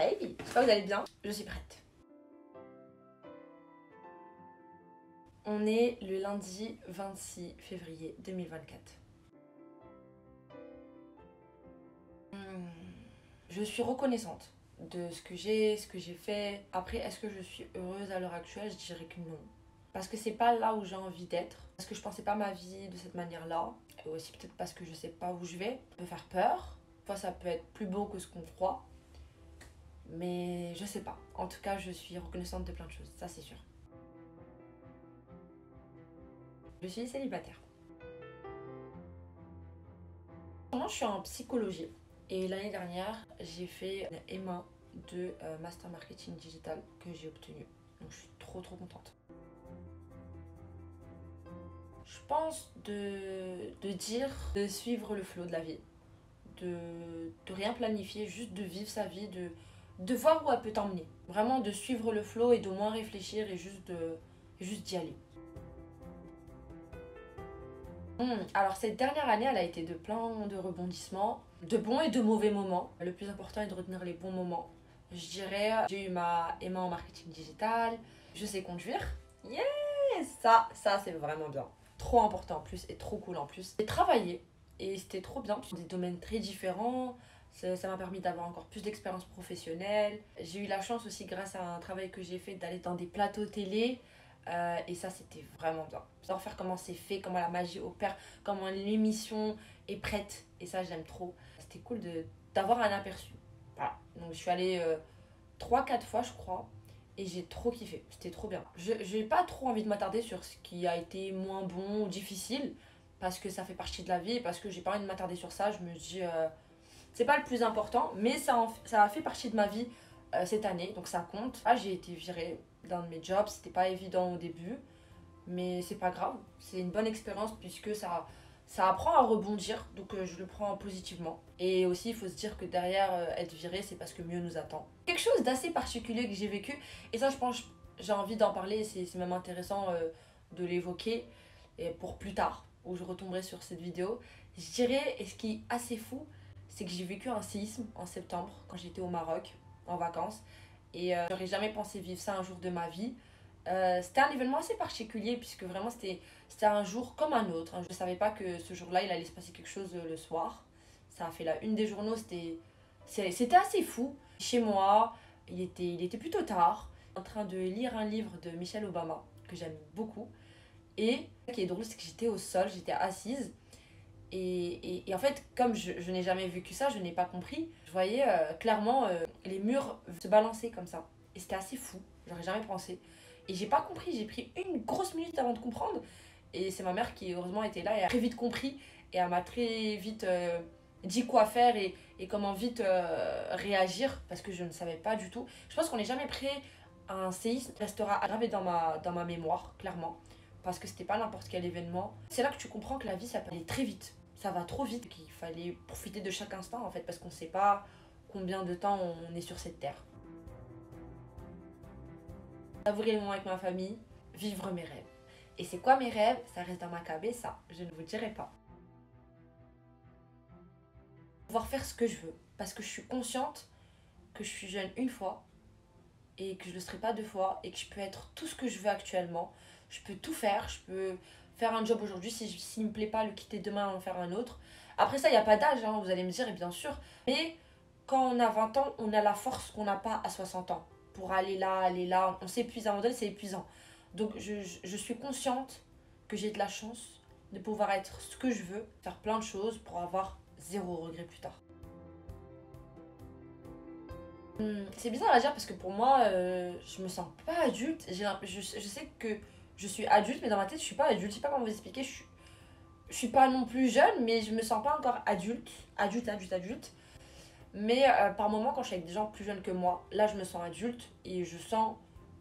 Hey, j'espère que vous allez bien, je suis prête. On est le lundi 26 février 2024. Je suis reconnaissante de ce que j'ai fait. Après, est-ce que je suis heureuse à l'heure actuelle? Je dirais que non. Parce que c'est pas là où j'ai envie d'être. Parce que je pensais pas ma vie de cette manière-là. Et aussi peut-être parce que je sais pas où je vais. Ça peut faire peur. Parfois ça peut être plus beau que ce qu'on croit. Mais je sais pas. En tout cas, je suis reconnaissante de plein de choses. Ça, c'est sûr. Je suis célibataire. Moi, je suis en psychologie. Et l'année dernière, j'ai fait une M1 de Master Marketing Digital que j'ai obtenu. Donc, je suis trop contente. Je pense de dire de suivre le flow de la vie. De rien planifier, juste de vivre sa vie, de voir où elle peut t'emmener. Vraiment de suivre le flow et de moins réfléchir et juste d'y aller. Alors cette dernière année, elle a été de plein de rebondissements, de bons et de mauvais moments. Le plus important est de retenir les bons moments. Je dirais, j'ai eu ma M1 en marketing digital, je sais conduire. Yeah! Ça c'est vraiment bien. Trop important en plus et trop cool en plus. J'ai travaillé et c'était trop bien. Des domaines très différents. Ça m'a permis d'avoir encore plus d'expérience professionnelle. J'ai eu la chance aussi, grâce à un travail que j'ai fait, d'aller dans des plateaux télé. Et ça, c'était vraiment bien. Savoir faire comment c'est fait, comment la magie opère, comment l'émission est prête. Et ça, j'aime trop. C'était cool d'avoir un aperçu. Voilà. Donc, je suis allée 3-4 fois, je crois. Et j'ai trop kiffé. C'était trop bien. Je n'ai pas trop envie de m'attarder sur ce qui a été moins bon ou difficile. Parce que ça fait partie de la vie. Et parce que j'ai pas envie de m'attarder sur ça. Je me dis, c'est pas le plus important. Mais ça a fait partie de ma vie cette année. Donc, ça compte. Ah, j'ai été virée d'un de mes jobs, c'était pas évident au début, mais c'est pas grave, c'est une bonne expérience puisque ça apprend à rebondir, donc je le prends positivement. Et aussi il faut se dire que derrière être viré, c'est parce que mieux nous attend. Quelque chose d'assez particulier que j'ai vécu, et ça je pense j'ai envie d'en parler, c'est même intéressant de l'évoquer et pour plus tard où je retomberai sur cette vidéo. Je dirais, et ce qui est assez fou, c'est que j'ai vécu un séisme en septembre quand j'étais au Maroc en vacances. Et j'aurais jamais pensé vivre ça un jour de ma vie. C'était un événement assez particulier puisque vraiment c'était un jour comme un autre. Je ne savais pas que ce jour-là il allait se passer quelque chose le soir. Ça a fait la une des journaux, c'était assez fou. Chez moi, il était plutôt tard, en train de lire un livre de Michelle Obama que j'aime beaucoup. Et ce qui est drôle, c'est que j'étais au sol, j'étais assise. Et en fait, comme je n'ai jamais vécu ça, je n'ai pas compris. Je voyais clairement les murs se balancer comme ça. Et c'était assez fou, j'aurais jamais pensé. Et j'ai pas compris, j'ai pris une grosse minute avant de comprendre. Et c'est ma mère qui heureusement était là et a très vite compris. Et elle m'a très vite dit quoi faire et comment vite réagir parce que je ne savais pas du tout. Je pense qu'on n'est jamais prêt à un séisme. Ça restera gravé dans ma mémoire, clairement. Parce que c'était pas n'importe quel événement. C'est là que tu comprends que la vie, ça peut aller très vite. Ça va trop vite, qu'il fallait profiter de chaque instant en fait, parce qu'on sait pas combien de temps on est sur cette terre. Savourer les moments avec ma famille, vivre mes rêves. Et c'est quoi mes rêves? Ça reste dans ma cabeza, je ne vous dirai pas. Pouvoir faire ce que je veux, parce que je suis consciente que je suis jeune une fois et que je ne le serai pas deux fois et que je peux être tout ce que je veux actuellement. Je peux tout faire, je peux faire un job aujourd'hui, s'il ne me plaît pas, le quitter demain, en faire un autre. Après ça, il n'y a pas d'âge, hein, vous allez me dire, et bien sûr. Mais quand on a 20 ans, on a la force qu'on n'a pas à 60 ans. Pour aller là, on s'épuise à un moment donné, c'est épuisant. Donc je suis consciente que j'ai de la chance de pouvoir être ce que je veux, faire plein de choses pour avoir zéro regret plus tard. C'est bizarre à dire parce que pour moi, je me sens pas adulte. Je sais que je suis adulte, mais dans ma tête, je suis pas adulte. Je sais pas comment vous expliquer. Je suis pas non plus jeune, mais je me sens pas encore adulte. Adulte. Mais par moments, quand je suis avec des gens plus jeunes que moi, là, je me sens adulte et je sens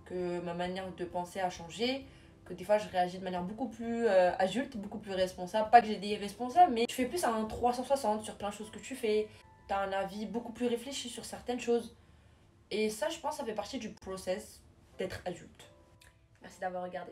que ma manière de penser a changé. Que des fois, je réagis de manière beaucoup plus adulte, beaucoup plus responsable. Pas que j'ai des irresponsables, mais tu fais plus un 360 sur plein de choses que tu fais. T'as un avis beaucoup plus réfléchi sur certaines choses. Et ça, je pense, ça fait partie du process d'être adulte. Merci d'avoir regardé.